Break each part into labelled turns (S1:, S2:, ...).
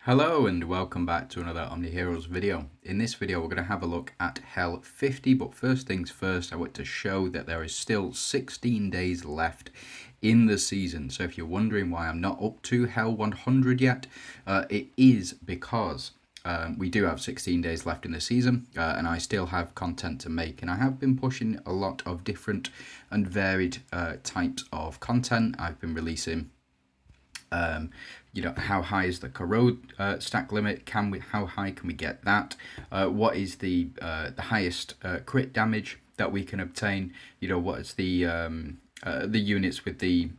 S1: Hello and welcome back to another OMNIHEROES video. In this video we're going to have a look at Hell 50, but first things first, I want to show that there is still 16 days left in the season. So if you're wondering why I'm not up to Hell 100 yet, it is because we do have 16 days left in the season, and I still have content to make, and I have been pushing a lot of different and varied types of content. I've been releasing how high is the corrode stack limit? How high can we get that? What is the highest crit damage that we can obtain? What is the units with the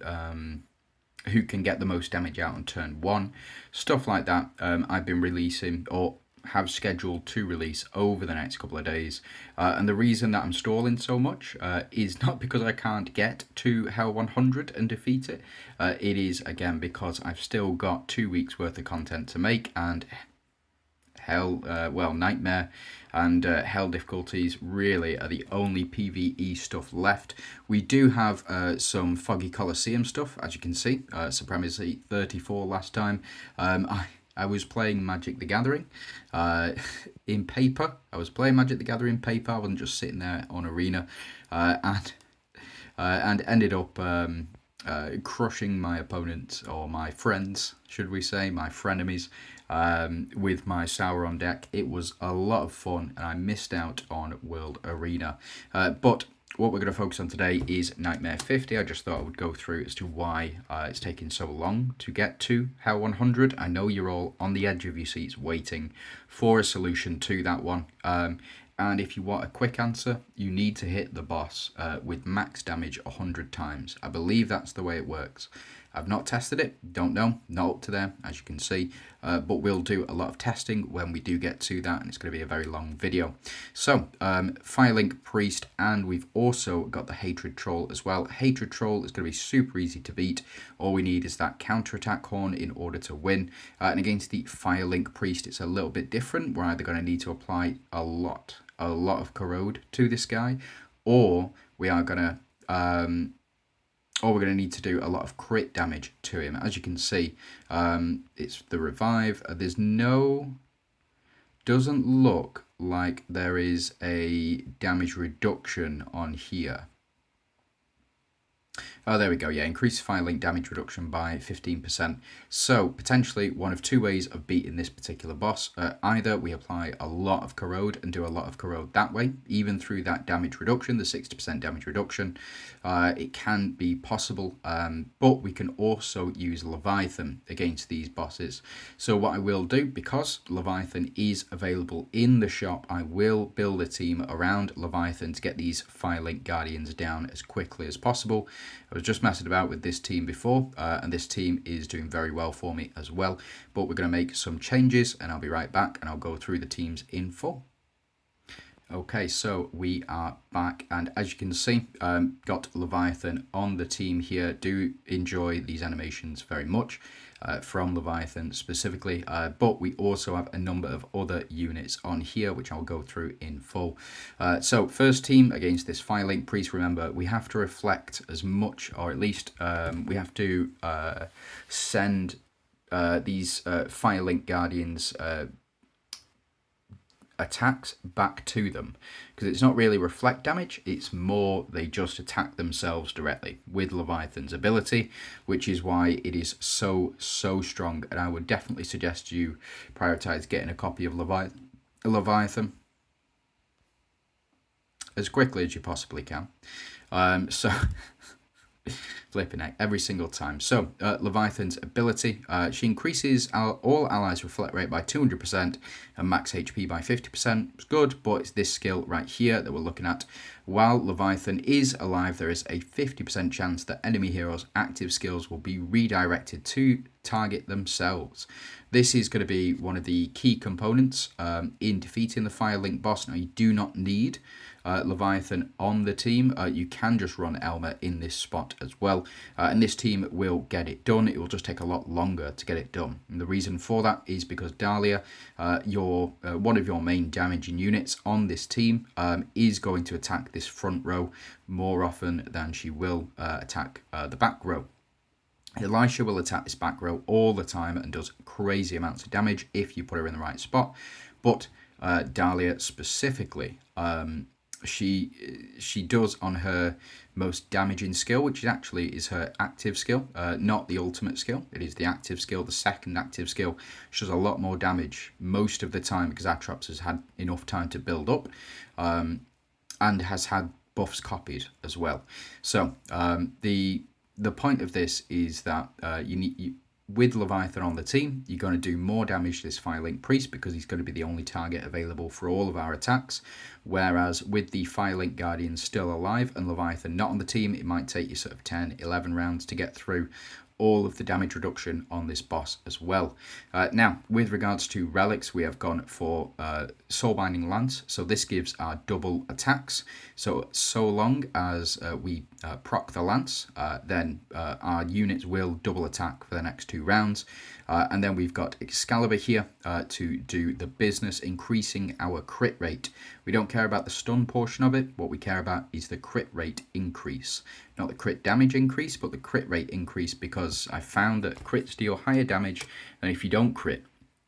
S1: who can get the most damage out on turn 1? Stuff like that. I've been releasing or have scheduled to release over the next couple of days, and the reason that I'm stalling so much is not because I can't get to Hell 100 and defeat it. It is again because I've still got 2 weeks worth of content to make, and Nightmare and Hell difficulties really are the only PvE stuff left. We do have some Foggy Coliseum stuff, as you can see. Supremacy 34 last time. I was playing Magic the Gathering in paper. I was playing Magic the Gathering in paper. I wasn't just sitting there on Arena, and ended up crushing my opponents, or my friends, should we say, my frenemies, with my Sauron deck. It was a lot of fun, and I missed out on World Arena. But what we're going to focus on today is Nightmare 50. I just thought I would go through as to why it's taking so long to get to Hell 100. I know you're all on the edge of your seats waiting for a solution to that one. And if you want a quick answer, you need to hit the boss with max damage 100 times. I believe that's the way it works. I've not tested it, don't know, not up to there, as you can see, but we'll do a lot of testing when we do get to that, and it's going to be a very long video. So, Firelink Priest, and we've also got the Hatred Troll as well. Hatred Troll is going to be super easy to beat. All we need is that counterattack horn in order to win, and against the Firelink Priest, it's a little bit different. We're either going to need to apply a lot of corrode to this guy, or we are going to we're going to need to do a lot of crit damage to him. As you can see, it's the revive. Doesn't look like there is a damage reduction on here. Oh, there we go. Yeah, increase Firelink damage reduction by 15%. So, potentially one of two ways of beating this particular boss. Either we apply a lot of corrode and do a lot of corrode that way, even through that damage reduction, the 60% damage reduction. It can be possible, but we can also use Leviathan against these bosses. So what I will do, because Leviathan is available in the shop, I will build a team around Leviathan to get these Firelink Guardians down as quickly as possible. I was just messing about with this team before, and this team is doing very well for me as well. But we're going to make some changes, and I'll be right back, and I'll go through the teams in full. Okay, so we are back, and as you can see, got Leviathan on the team here. Do enjoy these animations very much, from Leviathan specifically, but we also have a number of other units on here, which I'll go through in full. So first team against this Firelink Priest. Remember, we have to reflect as much, or at least we have to send these Firelink Guardians attacks back to them, because it's not really reflect damage, it's more they just attack themselves directly with Leviathan's ability, which is why it is so strong. And I would definitely suggest you prioritize getting a copy of Leviathan as quickly as you possibly can. So flipping out every single time. So Leviathan's ability, she increases all allies reflect rate by 200% and max HP by 50%. It's good, but it's this skill right here that we're looking at. While Leviathan is alive, there is a 50% chance that enemy heroes' active skills will be redirected to target themselves. This is going to be one of the key components in defeating the Firelink boss. Now, you do not need Leviathan on the team. You can just run Elmer in this spot as well, and this team will get it done. It will just take a lot longer to get it done, and the reason for that is because Dahlia, one of your main damaging units on this team, is going to attack this front row more often than she will attack the back row. Elisha will attack this back row all the time and does crazy amounts of damage if you put her in the right spot. But Dahlia specifically, she does on her most damaging skill, which actually is her active skill, not the ultimate skill. It is the active skill, the second active skill. She does a lot more damage most of the time because Atrox has had enough time to build up, and has had buffs copied as well. So the point of this is that with Leviathan on the team, you're going to do more damage to this Firelink Priest because he's going to be the only target available for all of our attacks. Whereas with the Firelink Guardian still alive and Leviathan not on the team, it might take you sort of 10, 11 rounds to get through all of the damage reduction on this boss as well. Now, with regards to relics, we have gone for Soulbinding Lance. So this gives our double attacks. So long as we proc the Lance, then our units will double attack for the next 2 rounds. And then we've got Excalibur here to do the business, increasing our crit rate. We don't care about the stun portion of it. What we care about is the crit rate increase. Not the crit damage increase, but the crit rate increase, because I found that crits deal higher damage than if you don't crit.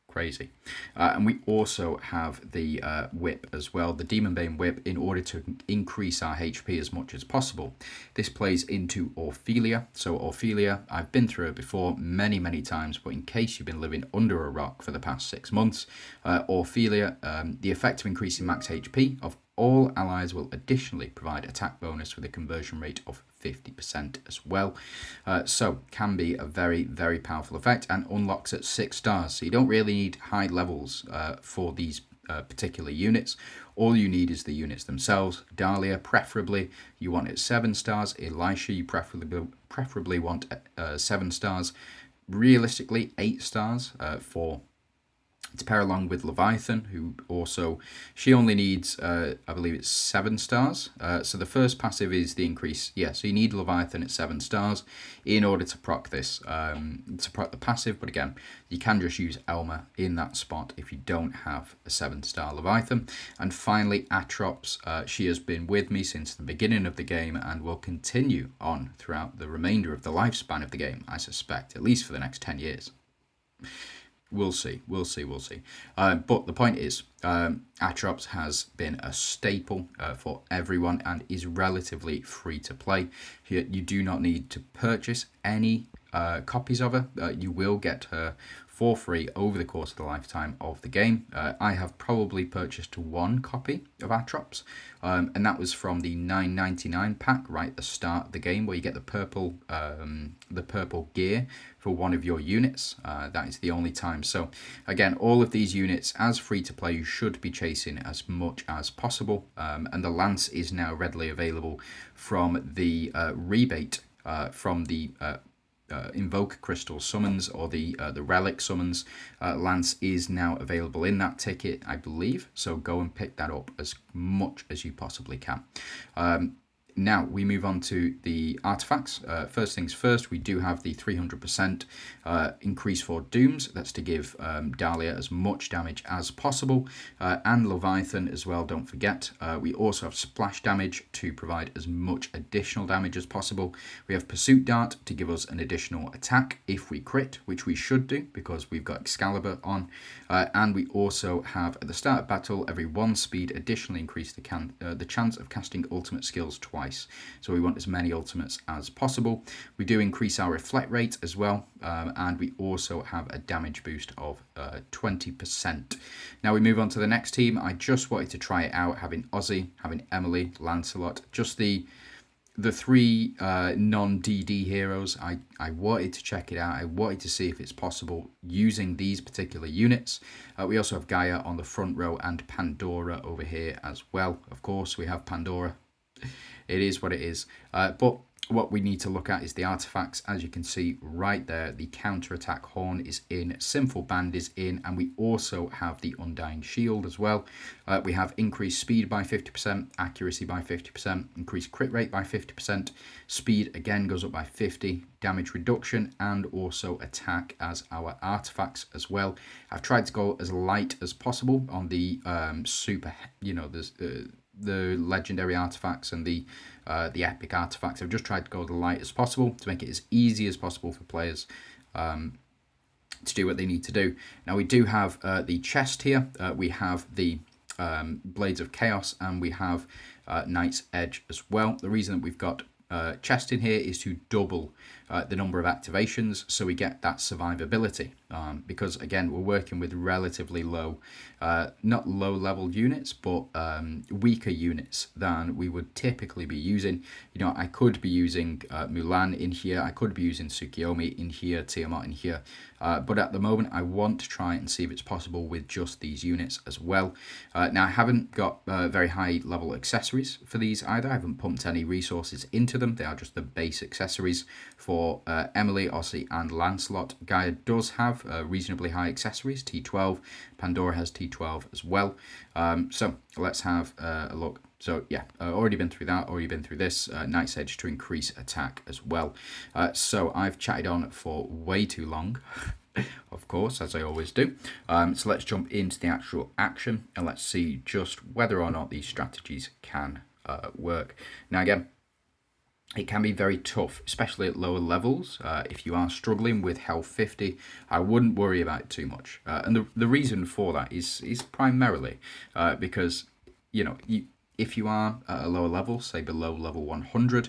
S1: Crazy. And we also have the whip as well, the Demon Bane whip, in order to increase our HP as much as possible. This plays into Orphelia. So Orphelia, I've been through it before many times, but in case you've been living under a rock for the past 6 months, Orphelia, the effect of increasing max HP of all allies will additionally provide attack bonus with a conversion rate of 50% as well. So can be a very powerful effect, and unlocks at 6 stars. So you don't really need high levels for these particular units. All you need is the units themselves. Dahlia, preferably, you want it 7 stars. Elisha, you preferably want 7 stars. Realistically, 8 stars to pair along with Leviathan, who also, she only needs, I believe it's 7 stars. So the first passive is the increase. Yeah, so you need Leviathan at 7 stars in order to proc this, to proc the passive. But again, you can just use Elma in that spot if you don't have a 7-star Leviathan. And finally, Atrox. She has been with me since the beginning of the game and will continue on throughout the remainder of the lifespan of the game, I suspect, at least for the next 10 years. We'll see. But the point is, Atrox has been a staple for everyone and is relatively free to play. You do not need to purchase any copies of her. You will get her for free over the course of the lifetime of the game. I have probably purchased 1 copy of Atrox, and that was from the $9.99 pack right at the start of the game, where you get the purple gear for one of your units. That is the only time. So again, all of these units, as free to play, you should be chasing as much as possible. And the Lance is now readily available from the rebate from the Invoke Crystal summons, or the relic summons. Lance is now available in that ticket, I believe, so go and pick that up as much as you possibly can. Now we move on to the artifacts. First things first, we do have the 300% increase for Dooms. That's to give Dahlia as much damage as possible, and Leviathan as well, don't forget. We also have splash damage to provide as much additional damage as possible. We have Pursuit Dart to give us an additional attack if we crit, which we should do because we've got Excalibur on. And we also have, at the start of battle, every 1 speed additionally increase the chance of casting ultimate skills twice. So we want as many ultimates as possible. We do increase our reflect rate as well, and we also have a damage boost of 20%. Now we move on to the next team. I just wanted to try it out, having Ozzy, having Emily, Lancelot, just the 3 non-DD heroes. I wanted to check it out. I wanted to see if it's possible using these particular units. We also have Gaia on the front row and Pandora over here as well. Of course, we have Pandora. It is what it is. But what we need to look at is the artifacts. As you can see right there, the counter-attack horn is in, Sinful Band is in, and we also have the Undying Shield as well. We have increased speed by 50%, accuracy by 50%, increased crit rate by 50%, speed again goes up by 50, damage reduction, and also attack as our artifacts as well. I've tried to go as light as possible on the super, legendary artifacts and the epic artifacts. I've just tried to go the light as possible to make it as easy as possible for players to do what they need to do. Now we do have the chest here. We have the Blades of Chaos, and we have Knight's Edge as well. The reason that we've got chest in here is to double the number of activations, so we get that survivability, because again we're working with relatively low, not low level units, but weaker units than we would typically be using. You know, I could be using Mulan in here, I could be using Tsukiyomi in here, Tiamat in here, but at the moment I want to try and see if it's possible with just these units as well. Now I haven't got very high level accessories for these either. I haven't pumped any resources into them. They are just the base accessories for Emily, Ossie and Lancelot. Gaia does have reasonably high accessories, T12. Pandora has T12 as well. So let's have a look. So yeah, already been through that, already been through this. Knight's Edge to increase attack as well. So I've chatted on for way too long, of course, as I always do. So let's jump into the actual action and let's see just whether or not these strategies can work. Now again, it can be very tough, especially at lower levels. If you are struggling with health 50, I wouldn't worry about it too much. And the reason for that is primarily because, you know, if you are at a lower level, say below level 100,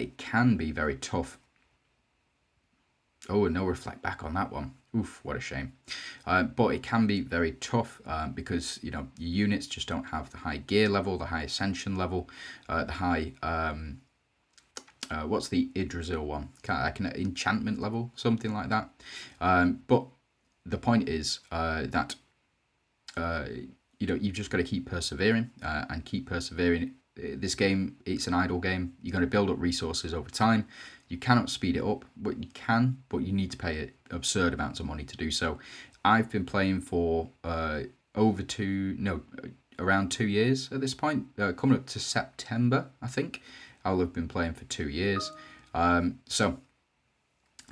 S1: it can be very tough. Oh, and no reflect back on that one. Oof, what a shame. But it can be very tough because, you know, your units just don't have the high gear level, the high ascension level, the high... what's the Yggdrasil one? Like an enchantment level, something like that. But the point is that you know, you've just got to keep persevering and keep persevering. This game, it's an idle game. You're going to build up resources over time. You cannot speed it up, but you can. But you need to pay absurd amounts of money to do so. I've been playing for around 2 years at this point. Coming up to September, I think. I'll have been playing for 2 years. So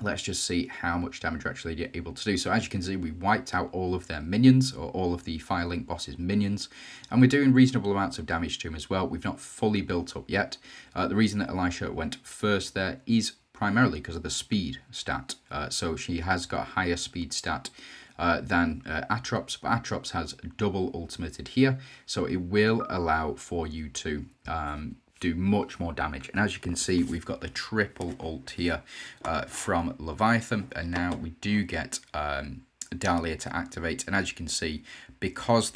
S1: let's just see how much damage we're actually able to do. So as you can see, we wiped out all of their minions, or all of the Firelink boss's minions, and we're doing reasonable amounts of damage to him as well. We've not fully built up yet. The reason that Elisha went first there is primarily because of the speed stat. So she has got a higher speed stat than Atrops, but Atrops has double ultimated here, so it will allow for you to do much more damage. And as you can see, we've got the triple ult here from Leviathan, and now we do get Dahlia to activate. And as you can see, because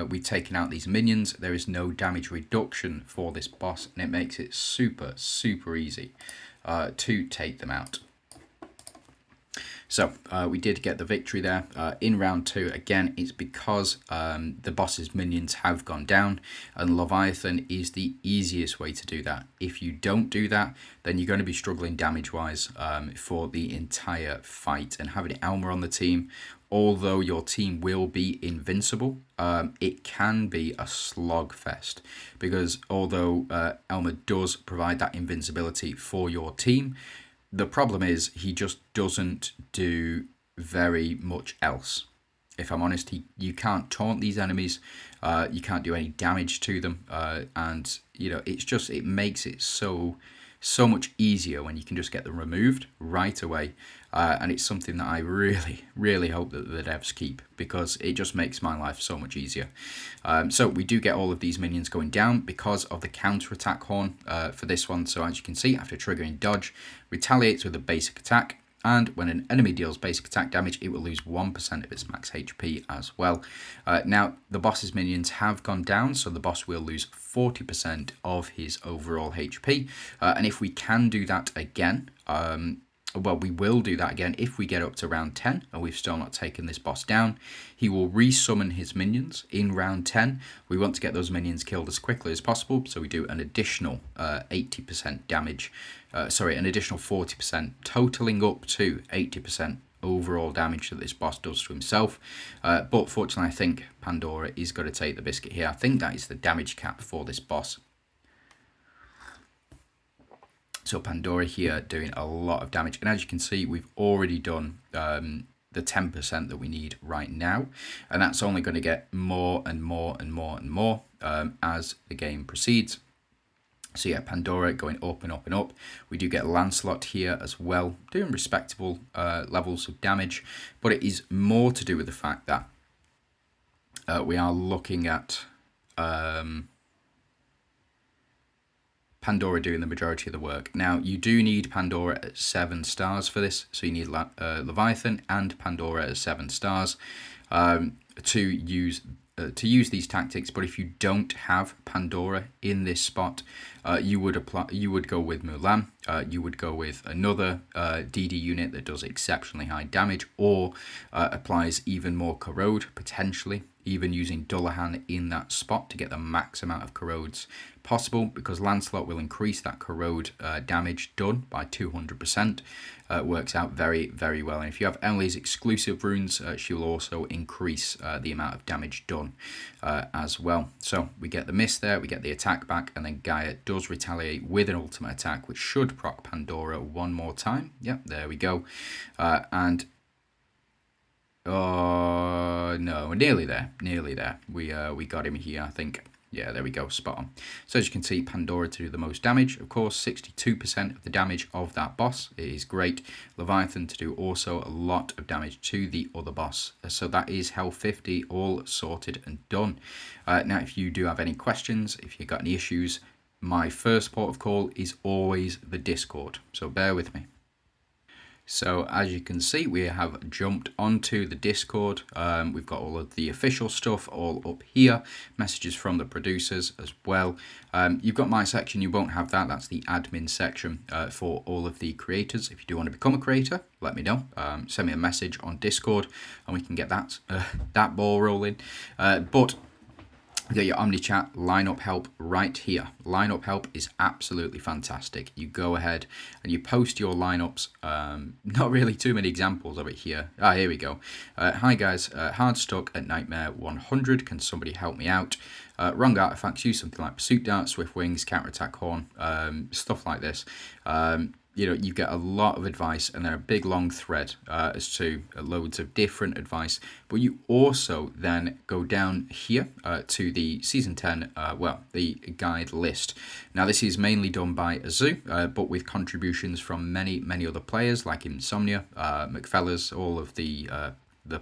S1: we've taken out these minions, there is no damage reduction for this boss, and it makes it super easy to take them out. So we did get the victory there in round 2. Again, it's because the boss's minions have gone down, and Leviathan is the easiest way to do that. If you don't do that, then you're going to be struggling damage-wise for the entire fight. And having Elmer on the team, although your team will be invincible, it can be a slogfest, because although Elmer does provide that invincibility for your team, the problem is he just doesn't do very much else. If I'm honest, you can't taunt these enemies, you can't do any damage to them, and you know, it makes it so much easier when you can just get them removed right away. And it's something that I really hope that the devs keep, because it just makes my life so much easier. So we do get all of these minions going down because of the counter-attack horn for this one. So as you can see, after triggering dodge, retaliates with a basic attack, and when an enemy deals basic attack damage, it will lose 1% of its max HP as well. Now, the boss's minions have gone down, so the boss will lose 40% of his overall HP. And if we can do that again, well, we will do that again if we get up to round 10 and we've still not taken this boss down. He will resummon his minions in round 10. We want to get those minions killed as quickly as possible, so we do an additional 80% damage. An additional 40%, totaling up to 80% overall damage that this boss does to himself. But fortunately, I think Pandora is going to take the biscuit here. I think that is the damage cap for this boss. So Pandora here doing a lot of damage, and as you can see, we've already done the 10% that we need right now, and that's only going to get more and more and more and more as the game proceeds. So yeah, Pandora going up and up and up. We do get Lancelot here as well, doing respectable levels of damage, but it is more to do with the fact that we are looking at Pandora doing the majority of the work. Now, you do need Pandora at 7 stars for this, so you need Leviathan and Pandora at 7 stars to use these tactics. But if you don't have Pandora in this spot, you would go with Mulan. You would go with another DD unit that does exceptionally high damage, or applies even more corrode, potentially even using Dullahan in that spot to get the max amount of corrodes possible, because Lancelot will increase that corrode damage done by 200%. Works out very, very well. And if you have Emily's exclusive runes, she will also increase the amount of damage done as well. So we get the miss there, we get the attack back, and then Gaia does retaliate with an ultimate attack, which should proc Pandora one more time. Yep, there we go. And oh no, nearly there. We got him here, I think. Yeah, there we go, spot on. So as you can see, Pandora to do the most damage. Of course, 62% of the damage of that boss. It is great. Leviathan to do also a lot of damage to the other boss. So that is Hell 50 all sorted and done. Now, if you do have any questions, if you've got any issues, my first port of call is always the Discord. So bear with me. So as you can see, we have jumped onto the Discord. We've got all of the official stuff all up here, messages from the producers as well. You've got my section, you won't have that. That's the admin section for all of the creators. If you do want to become a creator, let me know. Send me a message on Discord and we can get that ball rolling. But you got your OmniChat lineup help right here. Lineup help is absolutely fantastic. You go ahead and you post your lineups. Not really too many examples of it here. Here we go. Hi guys, hard stuck at Nightmare 100. Can somebody help me out? Wrong artifacts, use something like Pursuit Dart, Swift Wings, Counterattack Horn, stuff like this. You know, you get a lot of advice, and they're a big long thread as to loads of different advice. But you also then go down here to the Season 10, the guide list. Now, this is mainly done by Azu, but with contributions from many, many other players like Insomnia, McFellas, all of the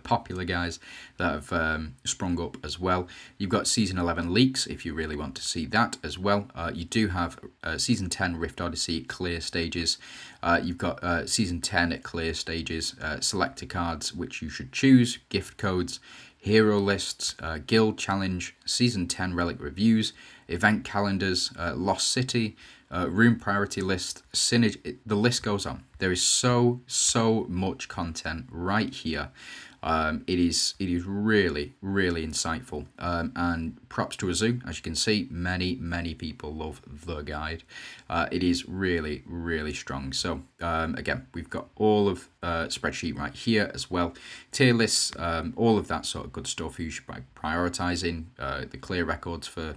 S1: popular guys that have sprung up as well. You've got Season 11 leaks if you really want to see that as well. You do have Season 10 Rift Odyssey clear stages. You've got Season 10 clear stages, selector cards which you should choose, gift codes, hero lists, guild challenge, Season 10 relic reviews, event calendars, Lost City, room priority list, synergy. The list goes on. There is so much content right here. It is really, really insightful, and props to Azu. As you can see, many people love the guide. It is really, really strong. So again, we've got all of spreadsheet right here as well, tier lists, all of that sort of good stuff. You should be prioritizing the clear records for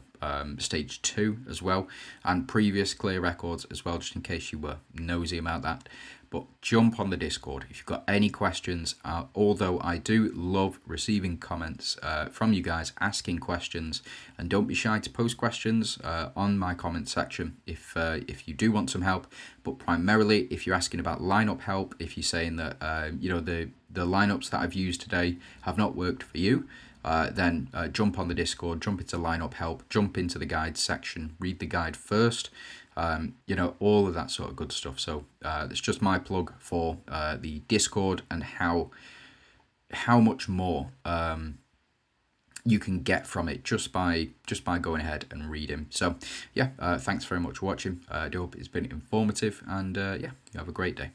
S1: stage 2 as well, and previous clear records as well, just in case you were nosy about that. But jump on the Discord if you've got any questions, although I do love receiving comments from you guys asking questions, and don't be shy to post questions on my comment section if you do want some help. But primarily if you're asking about lineup help, if you're saying that you know, the lineups that I've used today have not worked for you, then jump on the Discord, jump into lineup help, jump into the guide section, read the guide first. You know, all of that sort of good stuff. So that's just my plug for the Discord and how much more you can get from it just by going ahead and reading. So yeah, thanks very much for watching. I do hope it's been informative, and yeah, you have a great day.